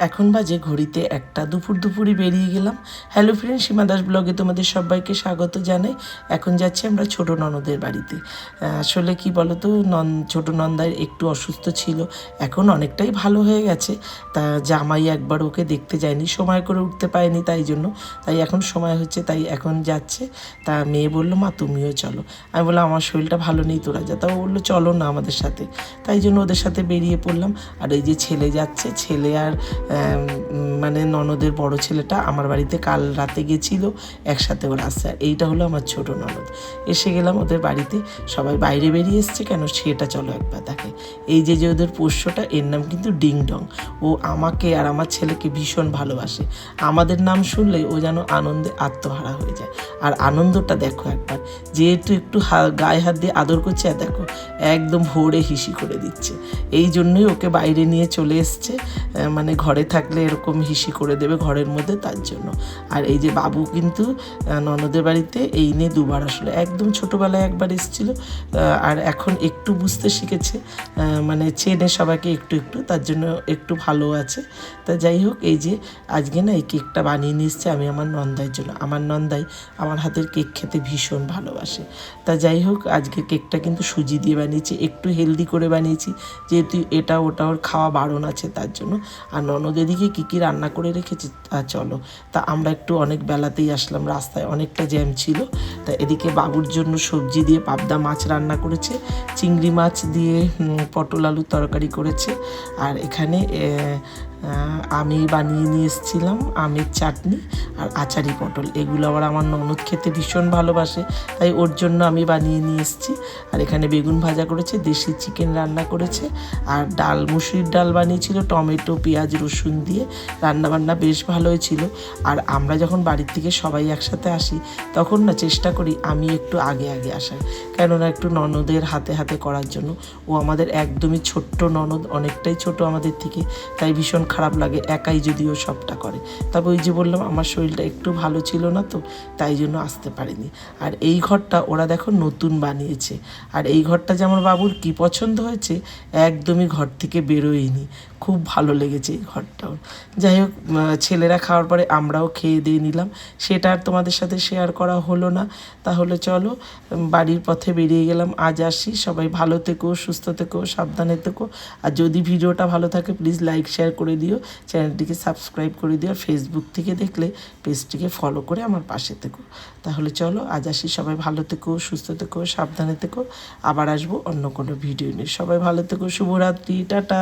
এখন বাজে ঘড়িতে একটা, দুপুরই বেরিয়ে গেলাম। হ্যালো ফ্রেন্ড, সীমা দাস ব্লগে তোমাদের সবাইকে স্বাগত জানাই। এখন যাচ্ছি আমরা ছোটো ননদের বাড়িতে। আসলে কি বলো তো, ছোটো নন্দার একটু অসুস্থ ছিল, এখন অনেকটাই ভালো হয়ে গেছে। তা জামাই একবার ওকে দেখতে যায়নি, সময় করে উঠতে পারেনি, তাই এখন সময় হচ্ছে, তাই এখন যাচ্ছে। তা মেয়ে বললো, মা তুমিও চলো। আমি বললাম আমার শরীরটা ভালো নেই, তোরা যা। তাও বললো চলো না আমাদের সাথে, তাই জন্য ওদের সাথে বেরিয়ে পড়লাম। আর এই যে ছেলে যাচ্ছে, ছেলে আর মানে ননদের বড় ছেলেটা আমার বাড়িতে কাল রাতে গেছিল, একসাথে ওরা আসছে। আর এইটা হলো আমার ছোট ননদ। এসে গেলাম ওদের বাড়িতে, সবাই বাইরে বেরিয়ে এসছে, কেন সেটা চলো একবার দেখে। এই যে ওদের পোষ্যটা, এর নাম কিন্তু ডিং ডং। ও আমাকে আর আমার ছেলেকে ভীষণ ভালোবাসে। আমাদের নাম শুনলে ও যেন আনন্দে আত্মহারা হয়ে যায়। আর আনন্দটা দেখো একবার, যেহেতু একটু গায়ে হাত দিয়ে আদর করছে, আর দেখো একদম ভোরে হিসি করে দিচ্ছে। এই জন্যই ওকে বাইরে নিয়ে চলে এসছে, মানে ঘরে থাকলে এরকম হিসি করে দেবে ঘরের মধ্যে, তার জন্য। আর এই যে বাবু কিন্তু ননদের বাড়িতে এই নিয়ে দুবার আসলে, একদম ছোটোবেলায় একবার এসেছিলো, আর এখন একটু বুঝতে শিখেছে, মানে চেনে সবাইকে একটু একটু, তার জন্য একটু ভালো আছে। তা যাই হোক, এই যে আজকে না এই কেকটা বানিয়ে নিয়ে এসছে আমি আমার নন্দাইয়ের জন্য। আমার নন্দাই আমার হাতের কেক খেতে ভীষণ ভালোবাসে। তা যাই হোক, আজকে কেকটা কিন্তু সুজি দিয়ে বানিয়েছি, একটু হেলদি করে বানিয়েছি, যেহেতু এটা ওটা ওর খাওয়া বারণ আছে, তার জন্য। আর ননদ এদিকে কী রান্না করে রেখেছে চলো। তা আমরা একটু অনেক বেলাতেই আসলাম, রাস্তায় অনেকটা জ্যাম ছিল। তা এদিকে বাবুর জন্য সবজি দিয়ে পাবদা মাছ রান্না করেছে, চিংড়ি মাছ দিয়ে পটল আলুর তরকারি করেছে। আর এখানে আমি বানিয়ে নিয়ে এসেছিলাম আমের চাটনি আর আচারি পটল। এগুলো আবার আমার ননদ খেতে ভীষণ ভালোবাসে, তাই ওর জন্য আমি বানিয়ে নিয়ে এসেছি। আর এখানে বেগুন ভাজা করেছে, দেশি চিকেন রান্না করেছে, আর ডাল, মুসুরির ডাল বানিয়েছিল টমেটো পেঁয়াজ রসুন দিয়ে। রান্নাবান্না বেশ ভালোই ছিল। আর আমরা যখন বাড়ির থেকে সবাই একসাথে আসি, তখন না চেষ্টা করি আমি একটু আগে আগে আসার, কেননা একটু ননদের হাতে হাতে করার জন্য। ও আমাদের একদমই ছোট্ট ননদ, অনেকটাই ছোট আমাদের থেকে, তাই ভীষণ খারাপ লাগে একাই যদিও সবটা করে। তবে ওই যে বললাম আমার শরীরটা একটু ভালো ছিল না, তো তাই জন্য আসতে পারিনি। আর এই ঘরটা ওরা দেখো নতুন বানিয়েছে, আর এই ঘরটা যে আমার বাবুর কী পছন্দ হয়েছে, একদমই ঘর থেকে বেরোয়নি, খুব ভালো লেগেছে এই ঘরটাও। যাই হোক, ছেলেরা খাওয়ার পরে আমরাও খেয়ে দিয়ে নিলাম, সেটা আর তোমাদের সাথে শেয়ার করা হলো না। তাহলে চলো বাড়ির পথে বেরিয়ে গেলাম, আজ আসি। সবাই ভালো থেকো, সুস্থ থেকো, সাবধানে থেকো। আর যদি ভিডিওটা ভালো থাকে প্লিজ লাইক শেয়ার করে দিও, চ্যানেলটিকে সাবস্ক্রাইব করে দিও, ফেসবুক থেকে দেখলে পেজটিকে ফলো করে আমার পাশে থেকো। তাহলে চলো আজ আসি, সবাই ভালো থেকো, সুস্থ থেকো, সাবধানে থেকো। আবার আসবো অন্য কোনো ভিডিও নিয়ে। সবাই ভালো থেকো, শুভরাত্রি, টাটা।